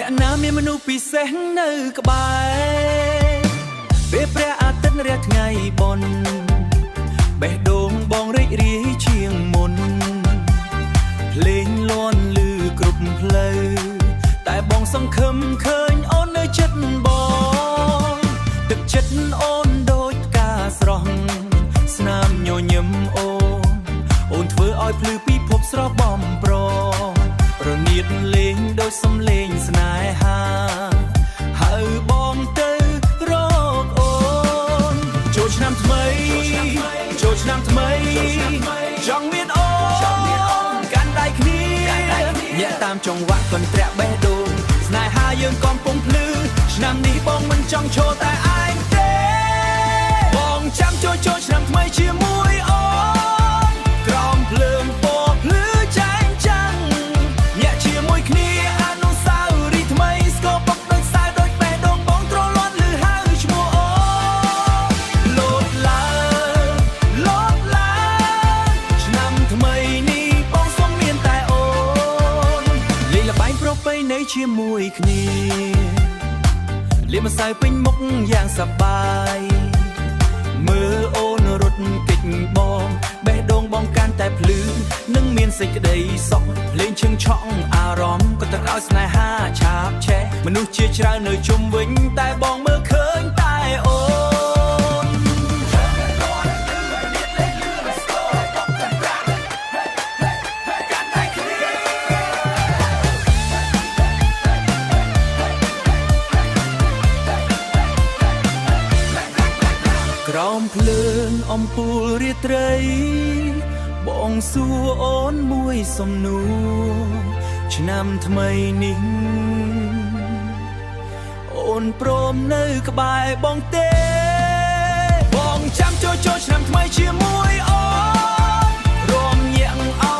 អ្នកណាមានមនុស្សពិសេសនៅក្បែរពេលព្រះអាទិត្យរះថ្ងៃបុណ្យបេះដូងបងរីករាយជាងមុនភ្លេងលាន់ឮគ្រប់ផ្លូវតែបងសង្ឃឹមឃើញអូននៅចិត្តបងទឹកចិត្តអូនដូចផ្កាស្រស់ស្នាមញញឹមអូនធ្វើឲ្យភ្លឺពិភពស្រស់បំប្ររនៀតលេងដូចសំលេងស្នេហាហៅបងទៅរកអូនចូលឆ្នាំថ្មីចូលឆ្នាំថ្មីចង់មានអូនកាន់ដៃគ្នាញាក់តាមចង្វាក់កន្ត្រាក់បេះដូងស្នេហាយើងកំពុងភ្លឺឆ្នាំនេះបងមិនចង់ឈរតែឯងទេបងចាំចូលឆ្នាំថ្មីជាមួយអូនក្រោមភ្លើងពណ៌ភ្លឺចែងចាំងញាក់ជាមួយគ្នាអនុស្សាវរីយ៍ថ្មីស្គរបុកដូចសៅដូចបេះដូងបងទ្រលាន់ឮហៅឈ្មោះអូនលោតឡើងឆ្នាំថ្មីនេះបងសុំមានតែអូនលេងល្បែងប្រពៃណីជាមួយគ្នាលាបម្សៅពេញមុខយ៉ាងសប្បាយមើលអូនរត់គេចបងបេះដូងបងកាន់តែភ្លឺនឹងមានសេចក្តីសុខលេងឈឹងឆក់អារម្មណ៍ក៏ទៅឲ្យស្នេហាឆាបឆេះមនុស្សជាច្រើននៅជុំវិញតែបងមើលឃើញតែអូនក្រោមភ្លើងអំពូលរាត្រីបងសួរអូនមួយសំណួរឆ្នាំថ្មីនេះអូនព្រមនៅក្បែរបងទេបងចាំចូលឆ្នាំថ្មីជាមួយអូនរួមញាក់អោ